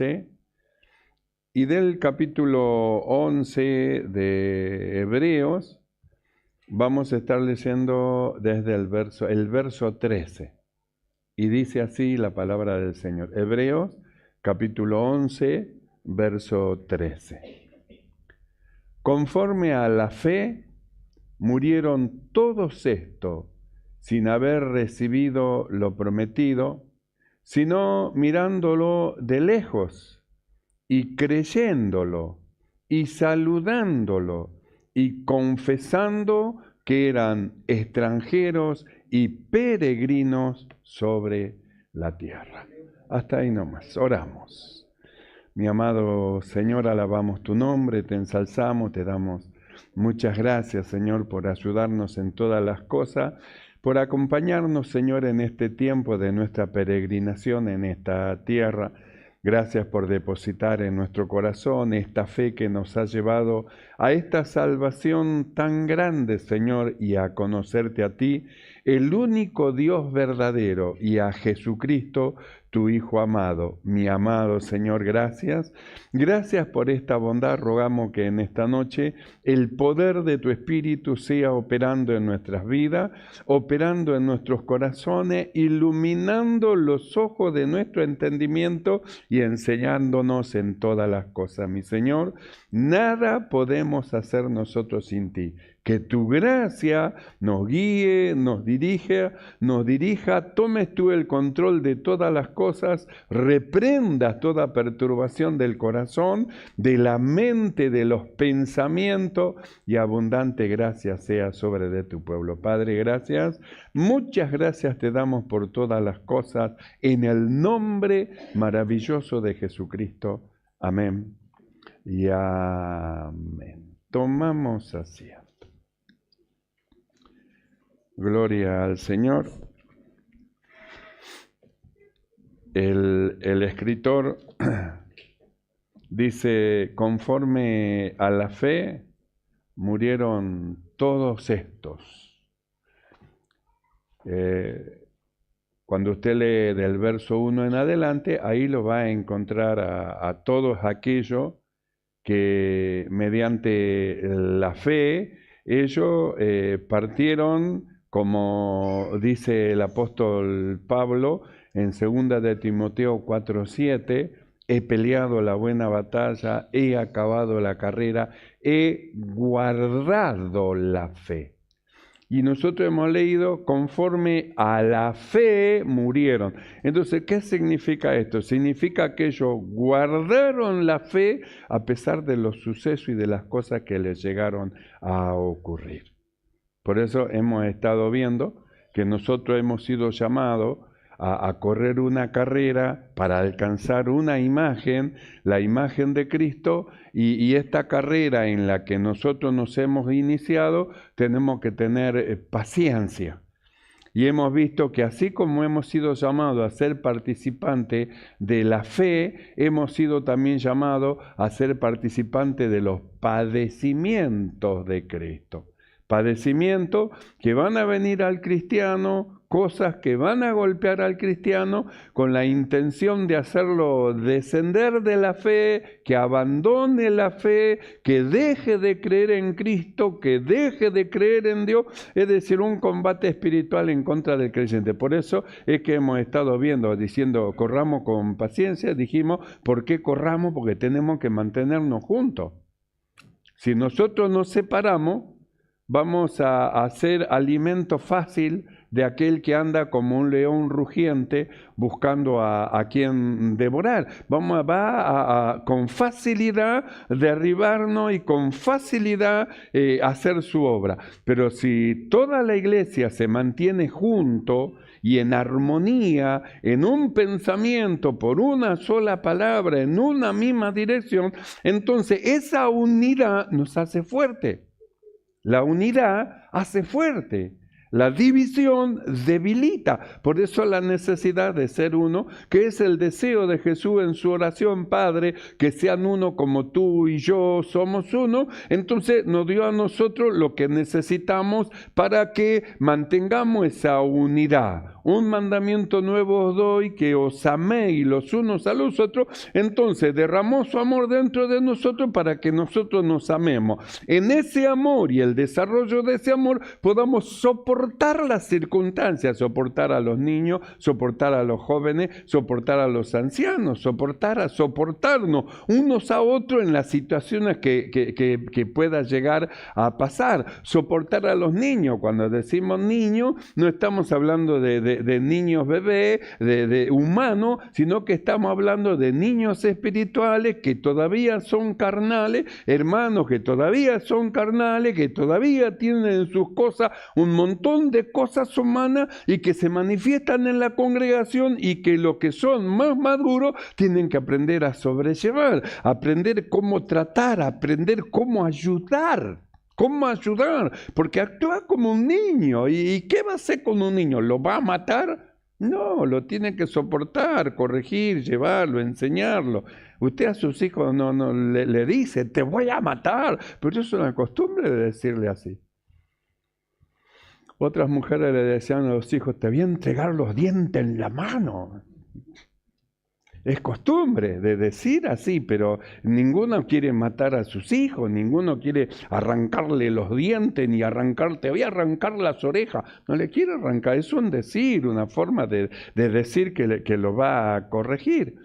11, y del capítulo 11 de Hebreos vamos a estar leyendo desde el verso 13. Y dice así la palabra del Señor. Hebreos, capítulo 11, verso 13. Conforme a la fe, murieron todos estos sin haber recibido lo prometido, sino mirándolo de lejos y creyéndolo y saludándolo y confesando que eran extranjeros y peregrinos sobre la tierra. Hasta ahí nomás, oramos. Mi amado Señor, alabamos tu nombre, te ensalzamos, te damos muchas gracias, Señor, por ayudarnos en todas las cosas, por acompañarnos, Señor, en este tiempo de nuestra peregrinación en esta tierra. Gracias por depositar en nuestro corazón esta fe que nos ha llevado a esta salvación tan grande, Señor, y a conocerte a ti, el único Dios verdadero, y a Jesucristo, tu Hijo amado. Mi amado Señor, gracias. Gracias por esta bondad. Rogamos que en esta noche el poder de tu Espíritu sea operando en nuestras vidas, operando en nuestros corazones, iluminando los ojos de nuestro entendimiento y enseñándonos en todas las cosas. Mi Señor, nada podemos hacer nosotros sin ti. Que tu gracia nos guíe, nos dirija, tomes tú el control de todas las cosas, reprendas toda perturbación del corazón, de la mente, de los pensamientos, y abundante gracia sea sobre de tu pueblo. Padre, gracias, muchas gracias te damos por todas las cosas, en el nombre maravilloso de Jesucristo. Amén y amén. Tomamos asiento. Gloria al Señor. El escritor dice, conforme a la fe, murieron todos estos. Cuando usted lee del verso 1 en adelante, ahí lo va a encontrar a todos aquellos que mediante la fe, ellos partieron, como dice el apóstol Pablo en 2 de Timoteo 4:7, he peleado la buena batalla, he acabado la carrera, he guardado la fe. Y nosotros hemos leído, conforme a la fe murieron. Entonces, ¿qué significa esto? Significa que ellos guardaron la fe a pesar de los sucesos y de las cosas que les llegaron a ocurrir. Por eso hemos estado viendo que nosotros hemos sido llamados a correr una carrera para alcanzar una imagen, la imagen de Cristo, y esta carrera en la que nosotros nos hemos iniciado, tenemos que tener paciencia. Y hemos visto que así como hemos sido llamados a ser participantes de la fe, hemos sido también llamados a ser participantes de los padecimientos de Cristo. Padecimientos que van a venir al cristiano, cosas que van a golpear al cristiano con la intención de hacerlo descender de la fe, que abandone la fe, que deje de creer en Cristo, que deje de creer en Dios, es decir, un combate espiritual en contra del creyente. Por eso es que hemos estado viendo, diciendo, corramos con paciencia. Dijimos, ¿por qué corramos? Porque tenemos que mantenernos juntos. Si nosotros nos separamos, vamos a hacer alimento fácil de aquel que anda como un león rugiente buscando a quien devorar. Va a con facilidad derribarnos y con facilidad hacer su obra. Pero si toda la iglesia se mantiene junto y en armonía, en un pensamiento, por una sola palabra, en una misma dirección, entonces esa unidad nos hace fuerte. La unidad hace fuerte. La división debilita. Por eso la necesidad de ser uno, que es el deseo de Jesús en su oración, Padre, que sean uno como tú y yo somos uno. Entonces nos dio a nosotros lo que necesitamos para que mantengamos esa unidad. un mandamiento nuevo os doy, que os améis los unos a los otros. Entonces derramó su amor dentro de nosotros para que nosotros nos amemos. En ese amor y el desarrollo de ese amor podamos soportar las circunstancias, soportar a los niños, soportar a los jóvenes, soportar a los ancianos, soportarnos unos a otros en las situaciones que pueda llegar a pasar, soportar a los niños. Cuando decimos niños, no estamos hablando de niños bebés, de humanos, sino que estamos hablando de niños espirituales que todavía son carnales, hermanos que todavía son carnales, que todavía tienen en sus cosas un montón de cosas humanas y que se manifiestan en la congregación, y que los que son más maduros tienen que aprender a sobrellevar, aprender cómo tratar, aprender cómo ayudar. ¿Cómo ayudar? Porque actúa como un niño. ¿Y qué va a hacer con un niño? ¿Lo va a matar? No, lo tiene que soportar, corregir, llevarlo, enseñarlo. Usted a sus hijos no le dice, te voy a matar, pero eso es una costumbre de decirle así. Otras mujeres le decían a los hijos, te voy a entregar los dientes en la mano. Es costumbre de decir así, pero ninguno quiere matar a sus hijos, ninguno quiere arrancarle los dientes, ni te voy a arrancar las orejas. No le quiere arrancar, es un decir, una forma de decir que lo va a corregir.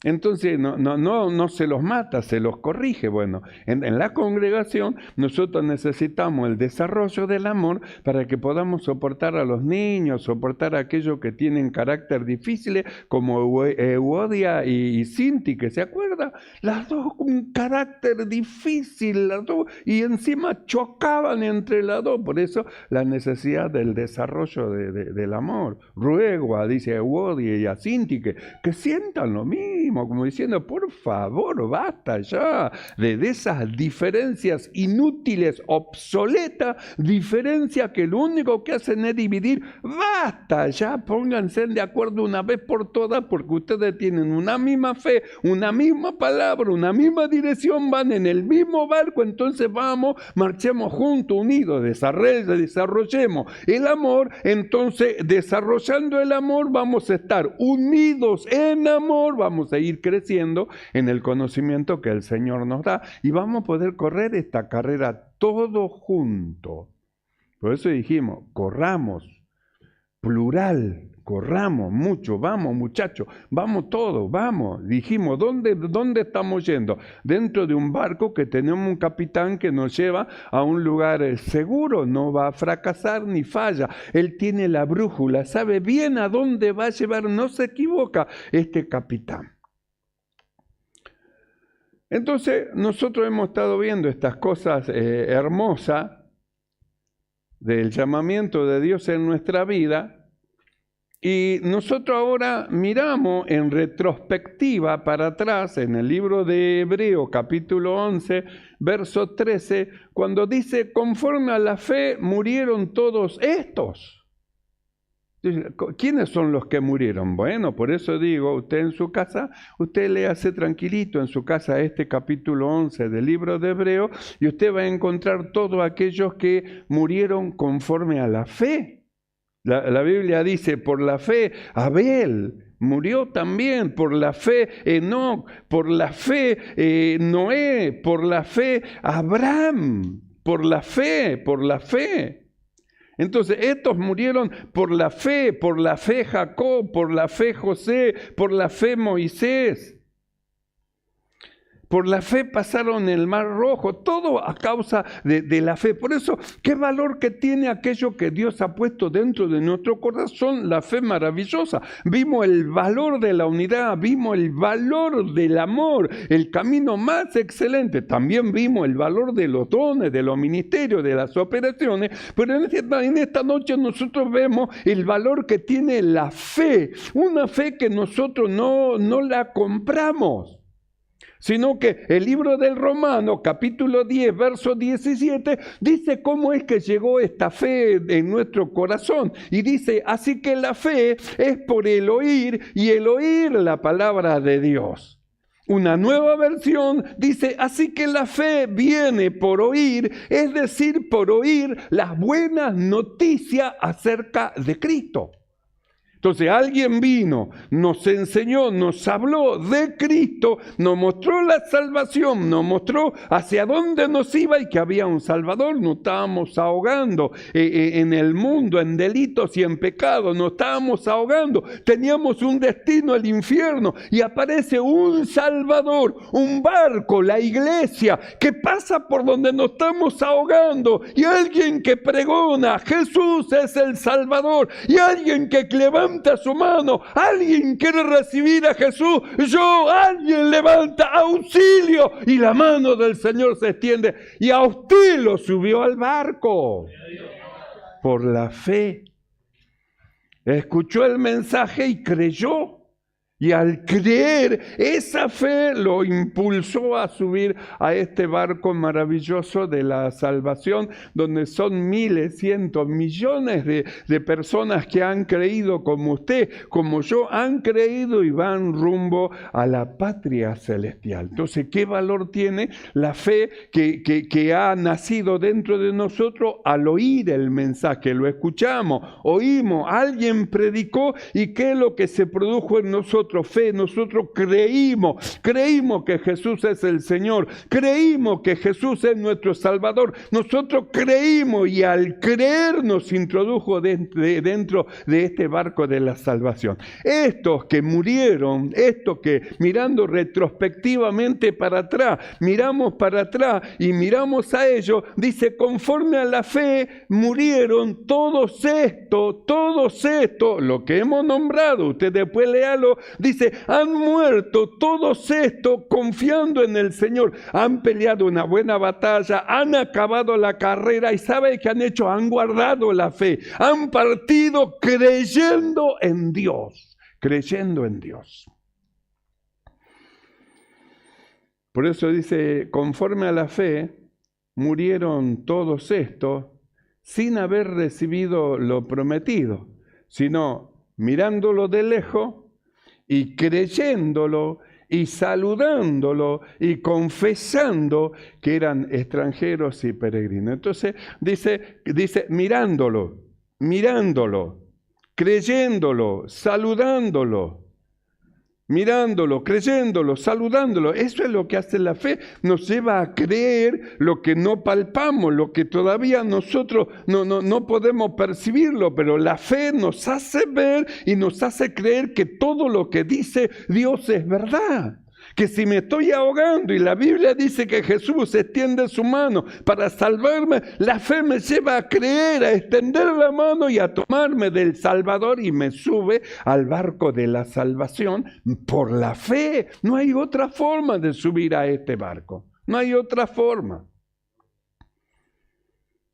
Entonces no se los mata, se los corrige. Bueno, en la congregación nosotros necesitamos el desarrollo del amor para que podamos soportar a los niños, soportar a aquellos que tienen carácter difíciles, como Euodia y Sinti, que se acuerda, las dos con un carácter difícil, las dos, y encima chocaban entre las dos. Por eso la necesidad del desarrollo del amor. Ruego a, dice Euodia y a Sinti, que sientan lo mismo, como diciendo, por favor, basta ya de esas diferencias inútiles, obsoletas, diferencias que lo único que hacen es dividir. Basta ya, pónganse de acuerdo una vez por todas, porque ustedes tienen una misma fe, una misma palabra, una misma dirección, van en el mismo barco. Entonces vamos, marchemos juntos, unidos, desarrollemos el amor. Entonces, desarrollando el amor, vamos a estar unidos en amor, vamos a ir creciendo en el conocimiento que el Señor nos da, y vamos a poder correr esta carrera todos juntos. Por eso dijimos, corramos, plural, corramos mucho, vamos muchachos, vamos todos, vamos. Dijimos, ¿dónde estamos yendo? Dentro de un barco que tenemos un capitán que nos lleva a un lugar seguro, no va a fracasar ni falla. Él tiene la brújula, sabe bien a dónde va a llevar, no se equivoca este capitán. Entonces, nosotros hemos estado viendo estas cosas hermosas del llamamiento de Dios en nuestra vida, y nosotros ahora miramos en retrospectiva para atrás en el libro de Hebreos, capítulo 11, verso 13, cuando dice, conforme a la fe murieron todos estos. ¿Quiénes son los que murieron? Bueno, por eso digo, usted en su casa, usted léase tranquilito en su casa este capítulo 11 del libro de Hebreos, y usted va a encontrar todos aquellos que murieron conforme a la fe. La Biblia dice, por la fe Abel murió también, por la fe Enoc, por la fe Noé, por la fe Abraham, por la fe. Entonces, estos murieron por la fe Jacob, por la fe José, por la fe Moisés. Por la fe pasaron el Mar Rojo, todo a causa de la fe. Por eso, qué valor que tiene aquello que Dios ha puesto dentro de nuestro corazón, la fe maravillosa. Vimos el valor de la unidad, vimos el valor del amor, el camino más excelente. También vimos el valor de los dones, de los ministerios, de las operaciones. Pero en esta noche nosotros vemos el valor que tiene la fe. Una fe que nosotros no la compramos, sino que el libro del Romano, capítulo 10, verso 17, dice cómo es que llegó esta fe en nuestro corazón. Y dice, así que la fe es por el oír, y el oír la palabra de Dios. Una nueva versión dice, así que la fe viene por oír, es decir, por oír las buenas noticias acerca de Cristo. Entonces alguien vino, nos enseñó, nos habló de Cristo, nos mostró la salvación, nos mostró hacia dónde nos iba y que había un Salvador. Nos estábamos ahogando en el mundo, en delitos y en pecados, nos estábamos ahogando, teníamos un destino al infierno y aparece un Salvador, un barco, la iglesia, que pasa por donde nos estamos ahogando y alguien que pregona, Jesús es el Salvador, y alguien que levanta su mano, alguien quiere recibir a Jesús, alguien levanta auxilio y la mano del Señor se extiende y a usted lo subió al barco por la fe. Escuchó el mensaje y creyó. Y al creer, esa fe lo impulsó a subir a este barco maravilloso de la salvación, donde son miles, cientos, millones de personas que han creído como usted, como yo, han creído y van rumbo a la patria celestial. Entonces, ¿qué valor tiene la fe que ha nacido dentro de nosotros al oír el mensaje? Lo escuchamos, oímos, alguien predicó y ¿qué es lo que se produjo en nosotros? Fe, nosotros creímos que Jesús es el Señor, creímos que Jesús es nuestro Salvador, nosotros creímos y al creer nos introdujo dentro de este barco de la salvación. Estos que murieron, estos que mirando retrospectivamente para atrás, miramos para atrás y miramos a ellos, dice, conforme a la fe murieron todos estos, lo que hemos nombrado, usted después léalo, dice, han muerto todos estos confiando en el Señor, han peleado una buena batalla, han acabado la carrera y ¿sabe qué han hecho? Han guardado la fe, han partido creyendo en Dios, Por eso dice, conforme a la fe murieron todos estos sin haber recibido lo prometido, sino mirándolo de lejos y creyéndolo y saludándolo y confesando que eran extranjeros y peregrinos. Entonces dice mirándolo, creyéndolo, saludándolo. Mirándolo, creyéndolo, saludándolo. Eso es lo que hace la fe. Nos lleva a creer lo que no palpamos, lo que todavía nosotros no podemos percibirlo, pero la fe nos hace ver y nos hace creer que todo lo que dice Dios es verdad. Que si me estoy ahogando y la Biblia dice que Jesús extiende su mano para salvarme, la fe me lleva a creer, a extender la mano y a tomarme del Salvador y me sube al barco de la salvación por la fe. No hay otra forma de subir a este barco, no hay otra forma.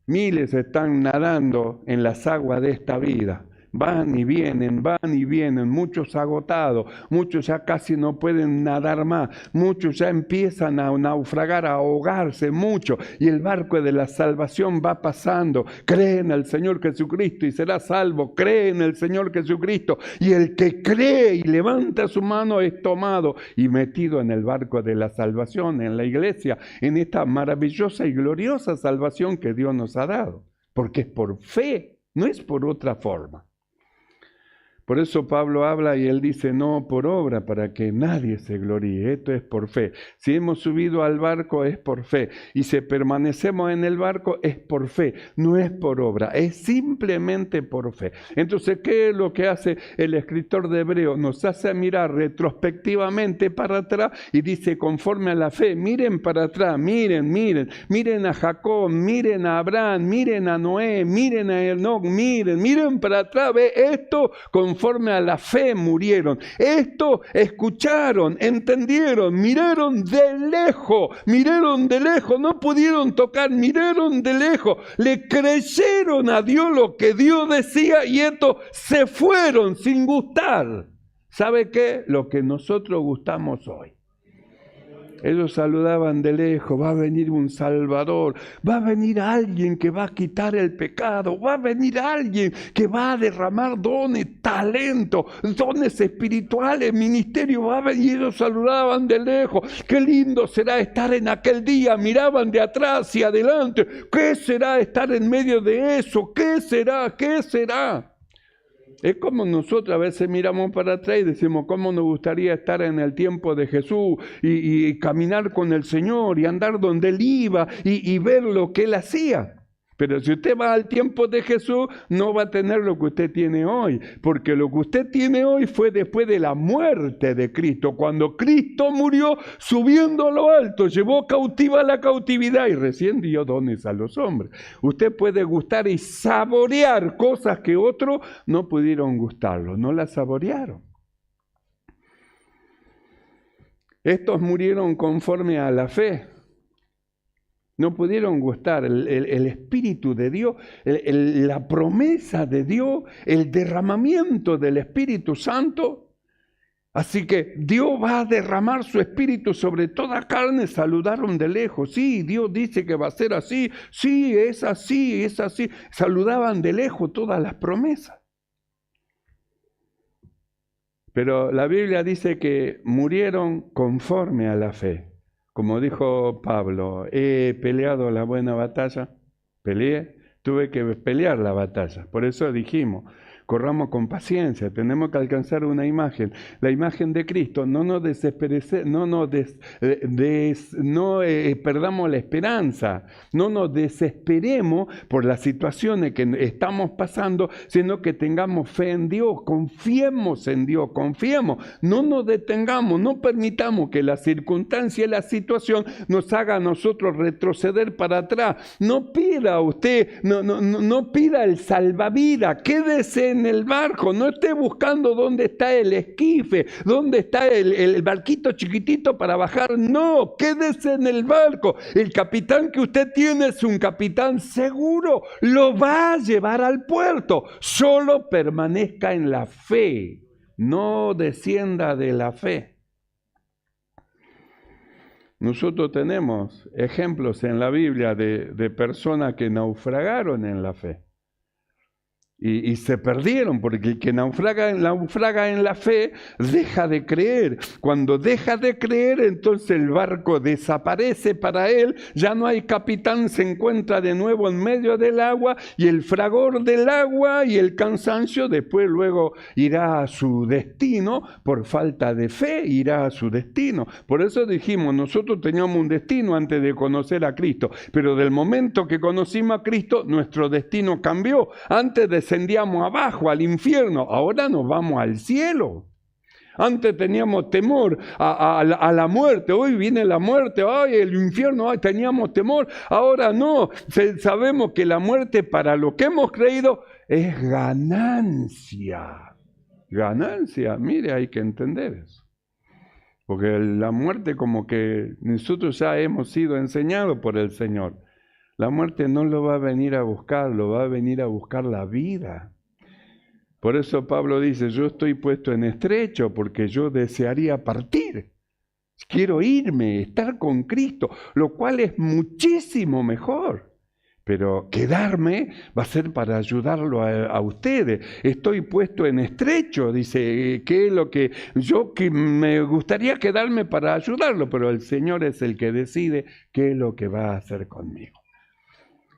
Miles están nadando en las aguas de esta vida. Van y vienen, muchos agotados, muchos ya casi no pueden nadar más, muchos ya empiezan a naufragar, a ahogarse mucho, y el barco de la salvación va pasando. Cree en el Señor Jesucristo y será salvo, cree en el Señor Jesucristo, y el que cree y levanta su mano es tomado y metido en el barco de la salvación, en la iglesia, en esta maravillosa y gloriosa salvación que Dios nos ha dado, porque es por fe, no es por otra forma. Por eso Pablo habla y él dice, no por obra para que nadie se gloríe, esto es por fe. Si hemos subido al barco es por fe, y si permanecemos en el barco es por fe, no es por obra, es simplemente por fe. Entonces, ¿qué es lo que hace el escritor de Hebreos? Nos hace mirar retrospectivamente para atrás y dice, conforme a la fe, miren para atrás, miren a Jacob, miren a Abraham, miren a Noé, miren a Enoc, miren para atrás, ve esto, conforme a la fe murieron. Esto escucharon, entendieron, miraron de lejos, no pudieron tocar, miraron de lejos, le creyeron a Dios lo que Dios decía y estos se fueron sin gustar. ¿Sabe qué? Lo que nosotros gustamos hoy. Ellos saludaban de lejos, va a venir un Salvador, va a venir alguien que va a quitar el pecado, va a venir alguien que va a derramar dones, talentos, dones espirituales, ministerio, va a venir. Ellos saludaban de lejos, qué lindo será estar en aquel día, miraban de atrás y adelante, qué será estar en medio de eso, qué será. Es como nosotros a veces miramos para atrás y decimos, ¿cómo nos gustaría estar en el tiempo de Jesús y caminar con el Señor y andar donde Él iba y ver lo que Él hacía? Pero si usted va al tiempo de Jesús, no va a tener lo que usted tiene hoy, porque lo que usted tiene hoy fue después de la muerte de Cristo. Cuando Cristo murió, subiendo a lo alto, llevó cautiva la cautividad y recién dio dones a los hombres. Usted puede gustar y saborear cosas que otros no pudieron gustarlo, no las saborearon. Estos murieron conforme a la fe. No pudieron gustar el Espíritu de Dios, la promesa de Dios, el derramamiento del Espíritu Santo. Así que Dios va a derramar su Espíritu sobre toda carne. Saludaron de lejos. Sí, Dios dice que va a ser así. Sí, es así, es así. Saludaban de lejos todas las promesas. Pero la Biblia dice que murieron conforme a la fe. Como dijo Pablo, he peleado la buena batalla, tuve que pelear la batalla. Por eso dijimos, corramos con paciencia, tenemos que alcanzar una imagen. La imagen de Cristo, no nos perdamos la esperanza, no nos desesperemos por las situaciones que estamos pasando, sino que tengamos fe en Dios, confiemos en Dios, no nos detengamos, no permitamos que la circunstancia y la situación nos haga a nosotros retroceder para atrás. No pida usted, no pida el salvavidas, quédese en el barco, no esté buscando dónde está el esquife, dónde está el barquito chiquitito para bajar, no, quédese en el barco. El capitán que usted tiene es un capitán seguro, lo va a llevar al puerto, solo permanezca en la fe, no descienda de la fe. Nosotros tenemos ejemplos en la Biblia de personas que naufragaron en la fe. Y se perdieron, porque el que naufraga en la fe deja de creer. Cuando deja de creer, entonces el barco desaparece para él, ya no hay capitán, se encuentra de nuevo en medio del agua, y el fragor del agua y el cansancio después luego irá a su destino, por falta de fe irá a su destino. Por eso dijimos, nosotros teníamos un destino antes de conocer a Cristo, pero del momento que conocimos a Cristo, nuestro destino cambió. Antes descendíamos abajo al infierno, ahora nos vamos al cielo. Antes teníamos temor a la muerte, hoy viene la muerte, ay, el infierno, ay, teníamos temor, ahora no, sabemos que la muerte para lo que hemos creído es ganancia. Ganancia, mire, hay que entender eso. Porque la muerte, como que nosotros ya hemos sido enseñados por el Señor. La muerte no lo va a venir a buscar, lo va a venir a buscar la vida. Por eso Pablo dice, yo estoy puesto en estrecho porque yo desearía partir. Quiero irme, estar con Cristo, lo cual es muchísimo mejor. Pero quedarme va a ser para ayudarlo a ustedes. Estoy puesto en estrecho, dice, que es lo que que me gustaría quedarme para ayudarlo, pero el Señor es el que decide qué es lo que va a hacer conmigo.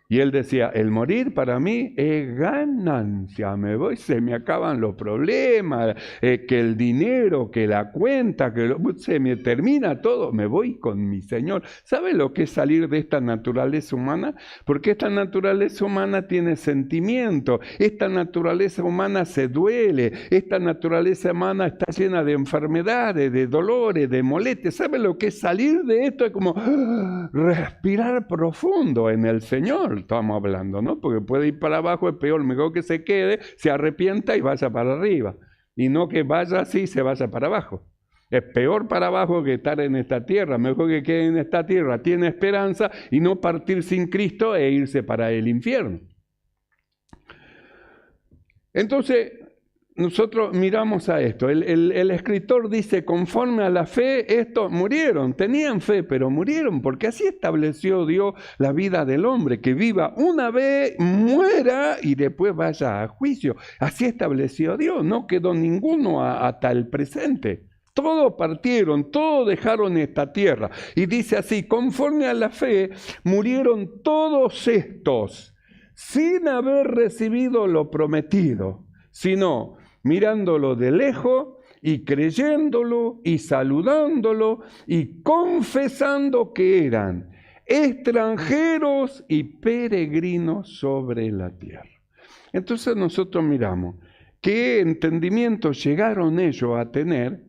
Y él decía, el morir para mí es ganancia, me voy, se me acaban los problemas, que el dinero, que la cuenta, se me termina todo, me voy con mi Señor. ¿Sabe lo que es salir de esta naturaleza humana? Porque esta naturaleza humana tiene sentimiento, esta naturaleza humana se duele, esta naturaleza humana está llena de enfermedades, de dolores, de molestias. ¿Sabe lo que es salir de esto? Es como respirar profundo en el Señor. Estamos hablando, ¿no? Porque puede ir para abajo, es peor, mejor que se quede, se arrepienta y vaya para arriba. Y no que vaya así y se vaya para abajo. Es peor para abajo que estar en esta tierra. Mejor que quede en esta tierra, tiene esperanza, y no partir sin Cristo e irse para el infierno. Entonces, nosotros miramos a esto. El escritor dice, conforme a la fe, estos murieron. Tenían fe, pero murieron, porque así estableció Dios la vida del hombre, que viva una vez, muera y después vaya a juicio. Así estableció Dios. No quedó ninguno hasta el presente. Todos partieron, todos dejaron esta tierra. Y dice así, conforme a la fe, murieron todos estos, sin haber recibido lo prometido, sino mirándolo de lejos y creyéndolo y saludándolo y confesando que eran extranjeros y peregrinos sobre la tierra. Entonces nosotros miramos qué entendimiento llegaron ellos a tener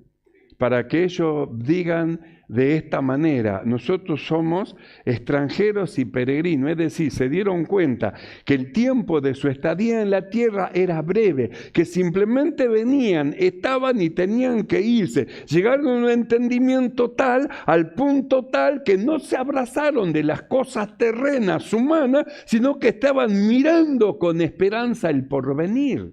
para que ellos digan de esta manera: nosotros somos extranjeros y peregrinos. Es decir, se dieron cuenta que el tiempo de su estadía en la tierra era breve, que simplemente venían, estaban y tenían que irse. Llegaron a un entendimiento tal, al punto tal, que no se abrazaron de las cosas terrenas humanas, sino que estaban mirando con esperanza el porvenir.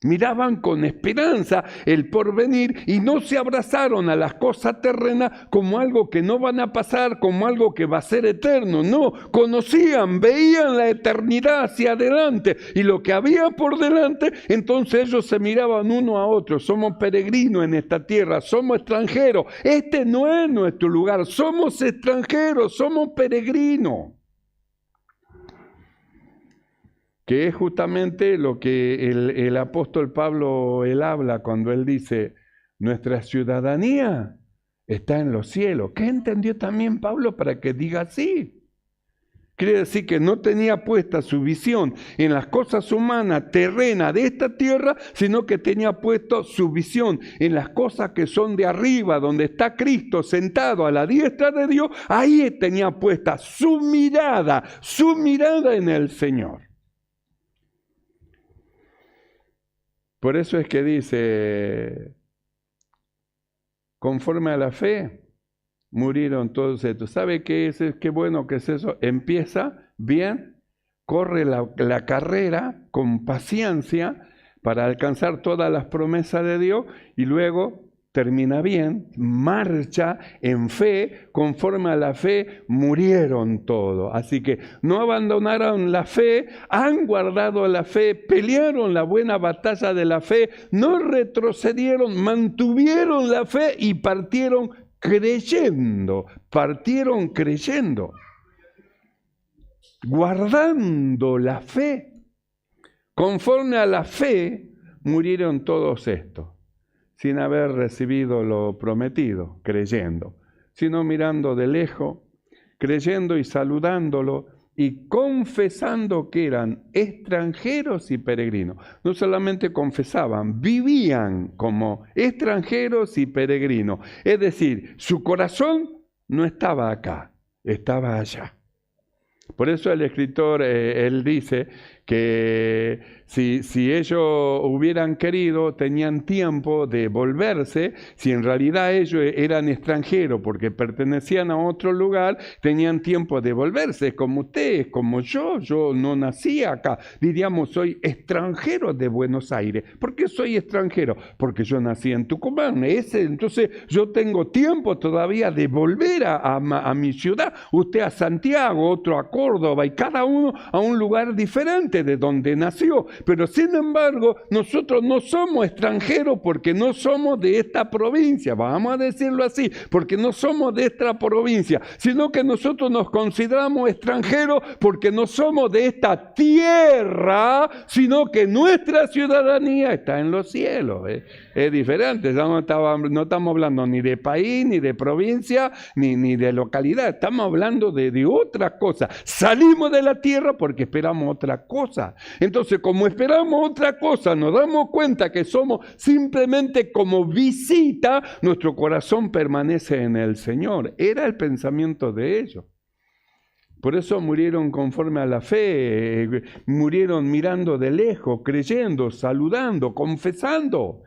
Miraban con esperanza el porvenir y no se abrazaron a las cosas terrenas como algo que no van a pasar, como algo que va a ser eterno. No, conocían, veían la eternidad hacia adelante y lo que había por delante. Entonces ellos se miraban uno a otro: somos peregrinos en esta tierra, somos extranjeros, este no es nuestro lugar, somos extranjeros, somos peregrinos. Que es justamente lo que el apóstol Pablo él habla cuando él dice: nuestra ciudadanía está en los cielos. ¿Qué entendió también Pablo para que diga así? Quiere decir que no tenía puesta su visión en las cosas humanas, terrenas de esta tierra, sino que tenía puesto su visión en las cosas que son de arriba, donde está Cristo sentado a la diestra de Dios. Ahí tenía puesta su mirada en el Señor. Por eso es que dice: conforme a la fe, murieron todos estos. ¿Sabe qué es? Qué bueno que es eso. Empieza bien, corre la carrera con paciencia para alcanzar todas las promesas de Dios y luego termina bien, marcha en fe, conforme a la fe murieron todos. Así que no abandonaron la fe, han guardado la fe, pelearon la buena batalla de la fe, no retrocedieron, mantuvieron la fe y partieron creyendo, guardando la fe. Conforme a la fe murieron todos estos, sin haber recibido lo prometido, creyendo, sino mirando de lejos, creyendo y saludándolo y confesando que eran extranjeros y peregrinos. No solamente confesaban, vivían como extranjeros y peregrinos. Es decir, su corazón no estaba acá, estaba allá. Por eso el escritor, él dice que si ellos hubieran querido, tenían tiempo de volverse. Si en realidad ellos eran extranjeros porque pertenecían a otro lugar, tenían tiempo de volverse. Es como ustedes, como yo no nací acá. Diríamos: soy extranjero de Buenos Aires. ¿Por qué soy extranjero? Porque yo nací en Tucumán. Entonces yo tengo tiempo todavía de volver a mi ciudad. Usted a Santiago, otro a Córdoba, y cada uno a un lugar diferente de donde nació. Pero sin embargo, nosotros no somos extranjeros porque no somos de esta provincia, vamos a decirlo así, porque no somos de esta provincia, sino que nosotros nos consideramos extranjeros porque no somos de esta tierra, sino que nuestra ciudadanía está en los cielos. Es diferente, ya no estamos hablando ni de país, ni de provincia, ni de localidad, estamos hablando de otra cosa. Salimos de la tierra porque esperamos otra cosa. Entonces, como esperamos otra cosa, nos damos cuenta que somos simplemente como visita, nuestro corazón permanece en el Señor. Era el pensamiento de ellos. Por eso murieron conforme a la fe, murieron mirando de lejos, creyendo, saludando, confesando.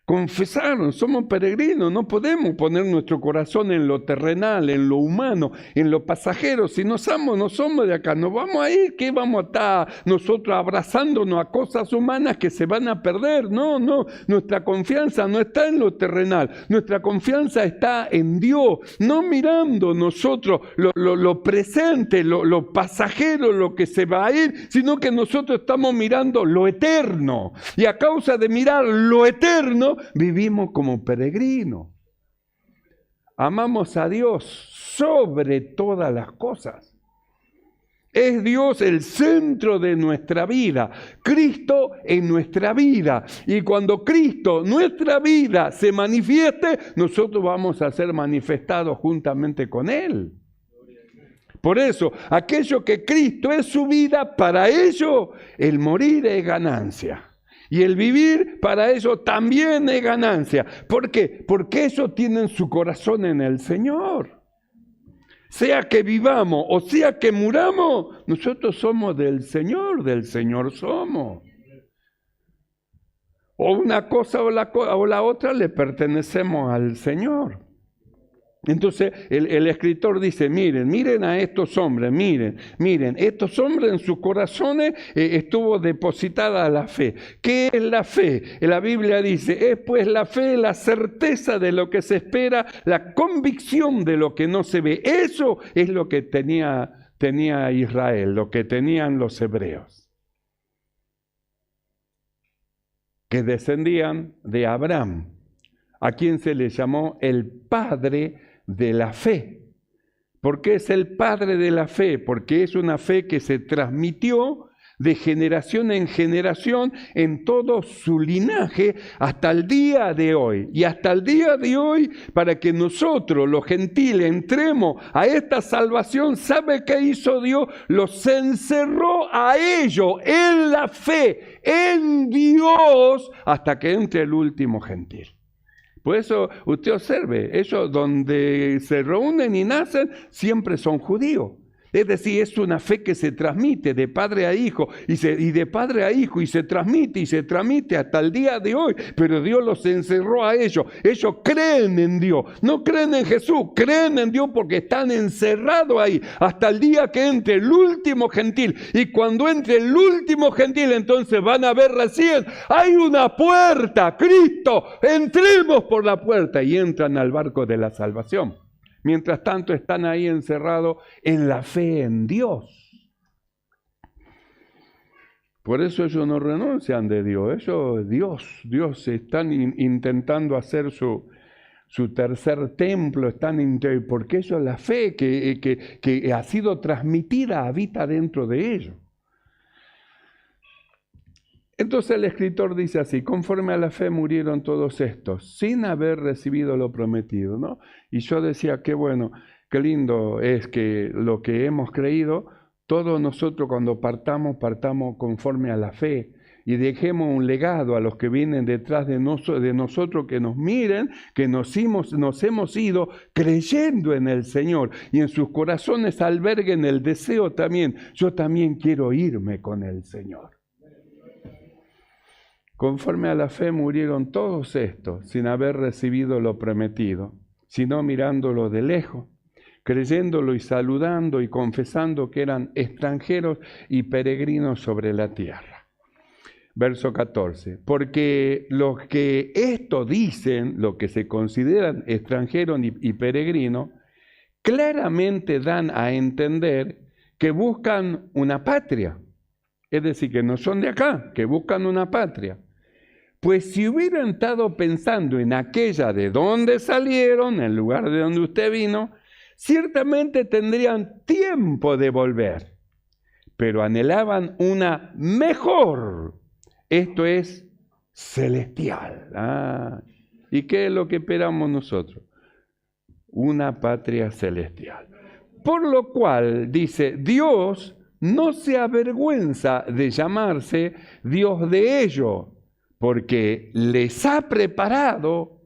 Confesaron: somos peregrinos, no podemos poner nuestro corazón en lo terrenal, en lo humano, en lo pasajero. Si no somos de acá, nos vamos a ir. ¿Qué vamos a estar nosotros abrazándonos a cosas humanas que se van a perder? No, nuestra confianza no está en lo terrenal, nuestra confianza está en Dios, no mirando nosotros lo presente, lo pasajero, lo que se va a ir, sino que nosotros estamos mirando lo eterno. Y a causa de mirar lo eterno, vivimos como peregrinos. Amamos a Dios sobre todas las cosas. Es Dios el centro de nuestra vida, Cristo en nuestra vida. Y cuando Cristo, nuestra vida, se manifieste, nosotros vamos a ser manifestados juntamente con Él. Por eso, aquello que Cristo es su vida, para ello el morir es ganancia. Y el vivir para ello también es ganancia. ¿Por qué? Porque ellos tienen su corazón en el Señor. Sea que vivamos o sea que muramos, nosotros somos del Señor somos. O una cosa o la otra le pertenecemos al Señor. Entonces el escritor dice, miren a estos hombres, miren, estos hombres en sus corazones estuvo depositada la fe. ¿Qué es la fe? La Biblia dice, es pues la fe, la certeza de lo que se espera, la convicción de lo que no se ve. Eso es lo que tenía Israel, lo que tenían los hebreos, que descendían de Abraham, a quien se le llamó el padre de la fe. ¿Por qué es el padre de la fe? Porque es una fe que se transmitió de generación en generación en todo su linaje hasta el día de hoy. Y hasta el día de hoy, para que nosotros, los gentiles, entremos a esta salvación, ¿sabe qué hizo Dios? Los encerró a ellos en la fe, en Dios, hasta que entre el último gentil. Por eso usted observe, ellos donde se reúnen y nacen siempre son judíos. Es decir, es una fe que se transmite de padre a hijo y de padre a hijo y se transmite hasta el día de hoy. Pero Dios los encerró a ellos. Ellos creen en Dios, no creen en Jesús, creen en Dios porque están encerrados ahí hasta el día que entre el último gentil. Y cuando entre el último gentil, entonces van a ver recién, hay una puerta, Cristo, entremos por la puerta y entran al barco de la salvación. Mientras tanto están ahí encerrados en la fe en Dios. Por eso ellos no renuncian de Dios. Dios están intentando hacer su tercer templo. Porque ellos la fe que ha sido transmitida habita dentro de ellos. Entonces el escritor dice así, conforme a la fe murieron todos estos, sin haber recibido lo prometido, ¿no? Y yo decía, qué bueno, qué lindo es que lo que hemos creído, todos nosotros cuando partamos conforme a la fe y dejemos un legado a los que vienen detrás de nosotros, que nos miren, que nos hemos ido creyendo en el Señor y en sus corazones alberguen el deseo también, yo también quiero irme con el Señor. Conforme a la fe murieron todos estos, sin haber recibido lo prometido, sino mirándolo de lejos, creyéndolo y saludando y confesando que eran extranjeros y peregrinos sobre la tierra. Verso 14. Porque los que esto dicen, los que se consideran extranjeros y peregrinos, claramente dan a entender que buscan una patria. Es decir, que no son de acá, que buscan una patria. Pues si hubieran estado pensando en aquella de donde salieron, el lugar de donde usted vino, ciertamente tendrían tiempo de volver, pero anhelaban una mejor, esto es celestial. ¿Y qué es lo que esperamos nosotros? Una patria celestial. Por lo cual, dice, Dios no se avergüenza de llamarse Dios de ellos, porque les ha preparado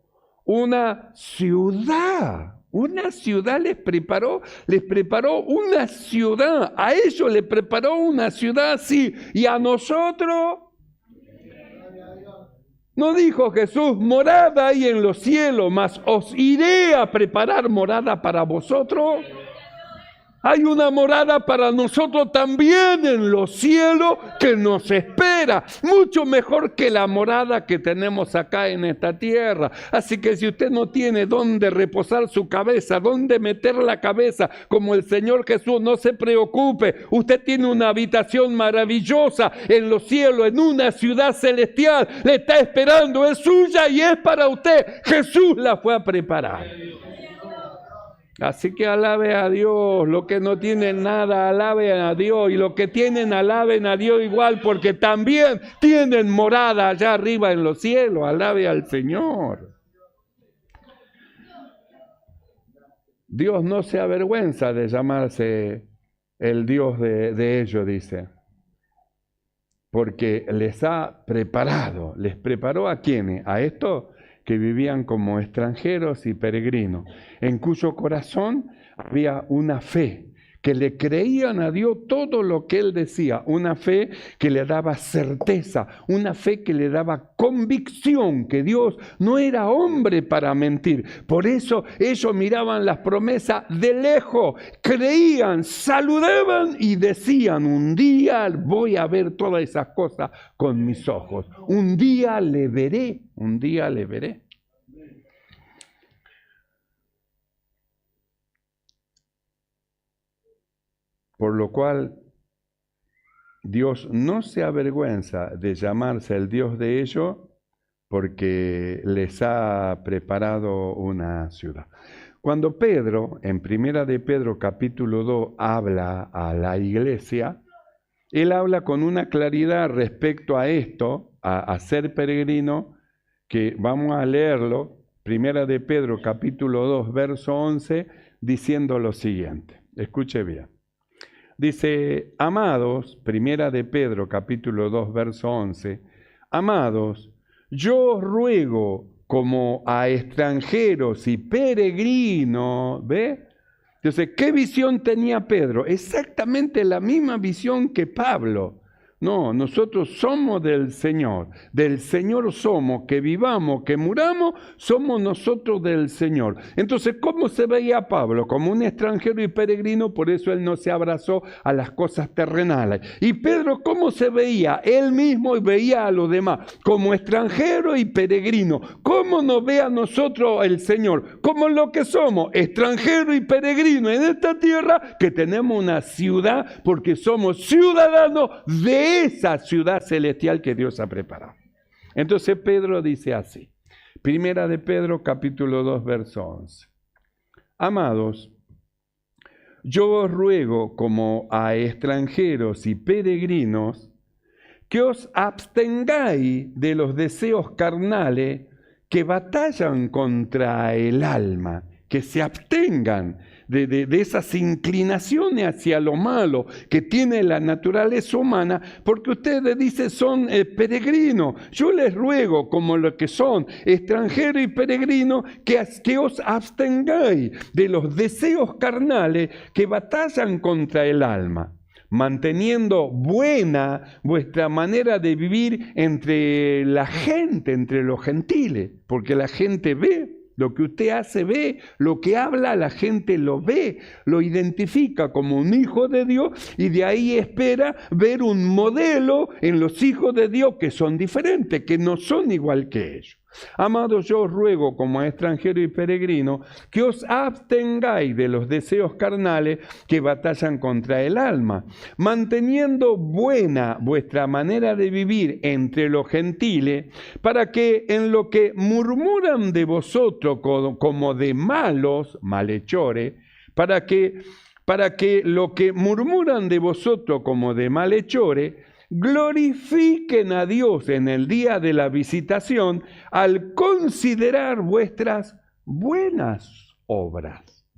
una ciudad. Una ciudad les preparó una ciudad. A ellos les preparó una ciudad, sí. Y a nosotros, no dijo Jesús, morada hay en los cielos, mas os iré a preparar morada para vosotros. Hay una morada para nosotros también en los cielos que nos espera, mucho mejor que la morada que tenemos acá en esta tierra. Así que si usted no tiene dónde reposar su cabeza, dónde meter la cabeza, como el Señor Jesús, no se preocupe. Usted tiene una habitación maravillosa en los cielos, en una ciudad celestial. Le está esperando, es suya y es para usted. Jesús la fue a preparar. Así que alabe a Dios. Los que no tienen nada, alaben a Dios. Y los que tienen, alaben a Dios igual, porque también tienen morada allá arriba en los cielos. Alabe al Señor. Dios no se avergüenza de llamarse el Dios de ellos, dice. Porque les ha preparado. ¿Les preparó a quiénes? A estos que vivían como extranjeros y peregrinos, en cuyo corazón había una fe, que le creían a Dios todo lo que Él decía, una fe que le daba certeza, una fe que le daba convicción, que Dios no era hombre para mentir. Por eso ellos miraban las promesas de lejos, creían, saludaban y decían: un día voy a ver todas esas cosas con mis ojos, un día le veré, un día le veré. Por lo cual, Dios no se avergüenza de llamarse el Dios de ellos, porque les ha preparado una ciudad. Cuando Pedro, en 1 de Pedro capítulo 2, habla a la iglesia, él habla con una claridad respecto a esto, a ser peregrino, que vamos a leerlo, 1 de Pedro capítulo 2, verso 11, diciendo lo siguiente. Escuche bien. Dice: amados, 1 de Pedro capítulo 2, verso 11, amados, yo os ruego como a extranjeros y peregrinos, ¿ve? Entonces, ¿qué visión tenía Pedro? Exactamente la misma visión que Pablo. No, nosotros somos del Señor somos, que vivamos, que muramos, somos nosotros del Señor. Entonces, ¿cómo se veía Pablo? Como un extranjero y peregrino, por eso él no se abrazó a las cosas terrenales. Y Pedro, ¿cómo se veía? Él mismo y veía a los demás, como extranjero y peregrino. ¿Cómo nos ve a nosotros el Señor? Como lo que somos, extranjero y peregrino en esta tierra, que tenemos una ciudad, porque somos ciudadanos de esa ciudad celestial que Dios ha preparado. Entonces Pedro dice así, 1 de Pedro capítulo 2, verso 11. Amados, yo os ruego como a extranjeros y peregrinos, que os abstengáis de los deseos carnales que batallan contra el alma, que se abstengan de esas inclinaciones hacia lo malo que tiene la naturaleza humana, porque ustedes dicen son peregrinos. Yo les ruego, como los que son extranjeros y peregrinos, que os abstengáis de los deseos carnales que batallan contra el alma, manteniendo buena vuestra manera de vivir entre la gente, entre los gentiles, porque la gente ve. Lo que usted hace ve, lo que habla la gente lo ve, lo identifica como un hijo de Dios y de ahí espera ver un modelo en los hijos de Dios que son diferentes, que no son igual que ellos. Amados, yo os ruego como extranjero y peregrino que os abstengáis de los deseos carnales que batallan contra el alma, manteniendo buena vuestra manera de vivir entre los gentiles, para que en lo que murmuran de vosotros como de malos malhechores, para que lo que murmuran de vosotros como de malhechores, glorifiquen a Dios en el día de la visitación al considerar vuestras buenas obras.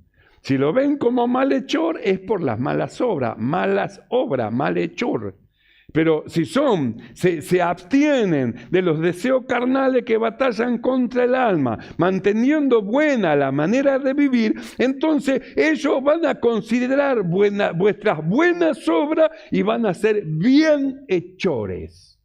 Si lo ven como malhechor es por las malas obras, malhechor. Pero si se abstienen de los deseos carnales que batallan contra el alma, manteniendo buena la manera de vivir, entonces ellos van a considerar vuestras buenas obras y van a ser bienhechores.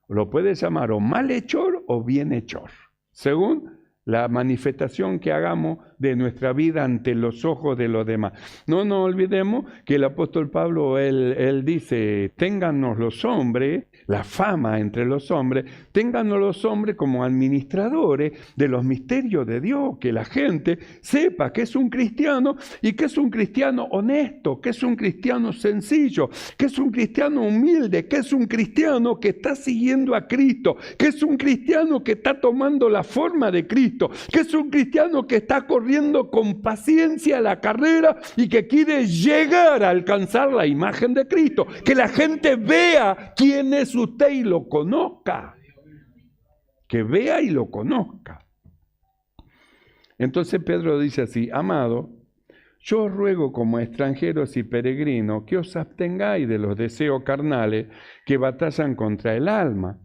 Lo puede llamar o malhechor o bienhechor, según la manifestación que hagamos de nuestra vida ante los ojos de los demás. No nos olvidemos que el apóstol Pablo, él dice, téngannos los hombres, la fama entre los hombres, téngannos los hombres como administradores de los misterios de Dios, que la gente sepa que es un cristiano y que es un cristiano honesto, que es un cristiano sencillo, que es un cristiano humilde, que es un cristiano que está siguiendo a Cristo, que es un cristiano que está tomando la forma de Cristo, que es un cristiano que está corriendo corriendo con paciencia la carrera y que quiere llegar a alcanzar la imagen de Cristo. Que la gente vea quién es usted y lo conozca. Que vea y lo conozca. Entonces Pedro dice así: amado, yo os ruego como extranjeros y peregrinos que os abstengáis de los deseos carnales que batallan contra el alma,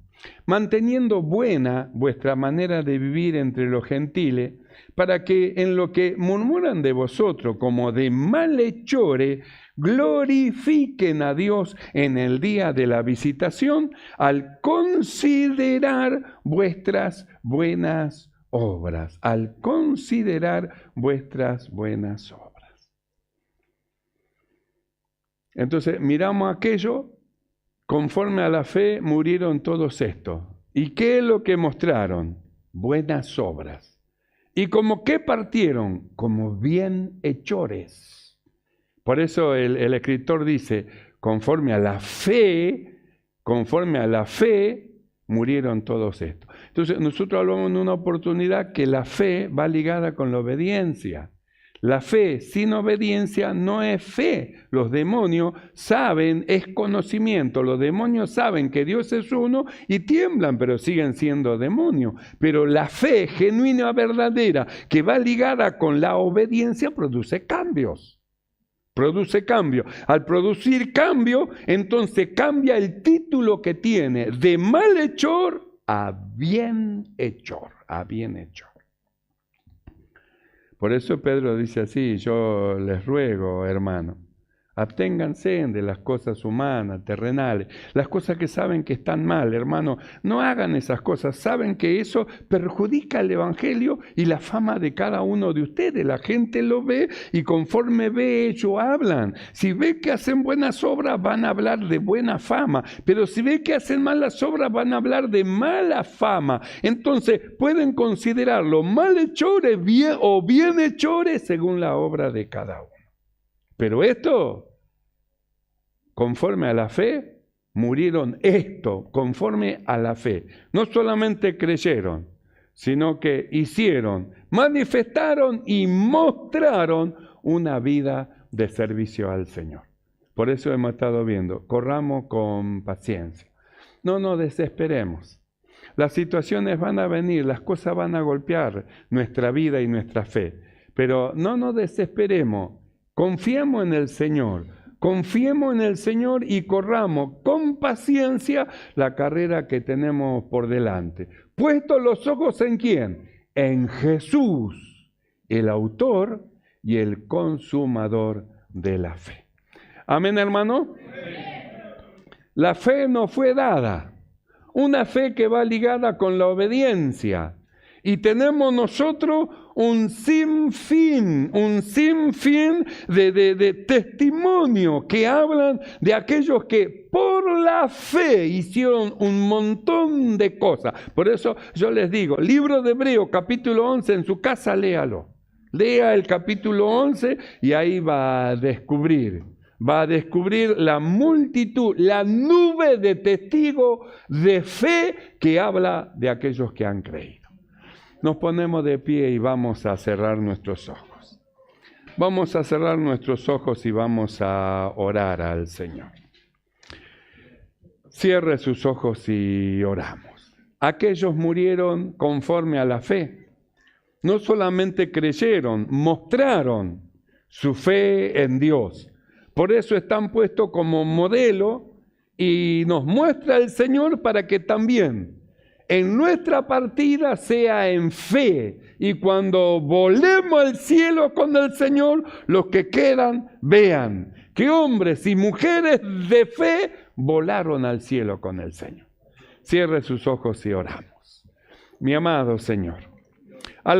manteniendo buena vuestra manera de vivir entre los gentiles, para que en lo que murmuran de vosotros como de malhechores, glorifiquen a Dios en el día de la visitación, al considerar vuestras buenas obras, al considerar vuestras buenas obras. Entonces, miramos aquello, conforme a la fe murieron todos estos. ¿Y qué es lo que mostraron? Buenas obras. ¿Y como qué partieron? Como bienhechores. Por eso el escritor dice, conforme a la fe murieron todos estos. Entonces, nosotros hablamos en una oportunidad que la fe va ligada con la obediencia. La fe sin obediencia no es fe. Los demonios saben, es conocimiento. Los demonios saben que Dios es uno y tiemblan, pero siguen siendo demonios. Pero la fe genuina, verdadera, que va ligada con la obediencia, produce cambios. Produce cambio. Al producir cambio, entonces cambia el título que tiene de malhechor a bienhechor. A bienhechor. Por eso Pedro dice así: yo les ruego, hermano, absténganse de las cosas humanas, terrenales, las cosas que saben que están mal, hermano. No hagan esas cosas, saben que eso perjudica el Evangelio y la fama de cada uno de ustedes. La gente lo ve y conforme ve ellos hablan. Si ve que hacen buenas obras van a hablar de buena fama, pero si ve que hacen malas obras van a hablar de mala fama. Entonces pueden considerarlo malhechores o bienhechores según la obra de cada uno. Pero esto, conforme a la fe, murieron conforme a la fe. No solamente creyeron, sino que hicieron, manifestaron y mostraron una vida de servicio al Señor. Por eso hemos estado viendo, corramos con paciencia. No nos desesperemos. Las situaciones van a venir, las cosas van a golpear nuestra vida y nuestra fe. Pero no nos desesperemos. Confiemos en el Señor y corramos con paciencia la carrera que tenemos por delante. Puestos los ojos ¿en quién? En Jesús, el autor y el consumador de la fe. Amén, hermano. La fe nos fue dada, una fe que va ligada con la obediencia. Y tenemos nosotros un sinfín de testimonio que hablan de aquellos que por la fe hicieron un montón de cosas. Por eso yo les digo, libro de Hebreos, capítulo 11, en su casa léalo. Lea el capítulo 11 y ahí va a descubrir la multitud, la nube de testigos de fe que habla de aquellos que han creído. Nos ponemos de pie y vamos a cerrar nuestros ojos. Vamos a cerrar nuestros ojos y vamos a orar al Señor. Cierre sus ojos y oramos. Aquellos murieron conforme a la fe. No solamente creyeron, mostraron su fe en Dios. Por eso están puestos como modelo y nos muestra el Señor para que también en nuestra partida sea en fe, y cuando volemos al cielo con el Señor, los que quedan vean que hombres y mujeres de fe volaron al cielo con el Señor. Cierre sus ojos y oramos. Mi amado Señor,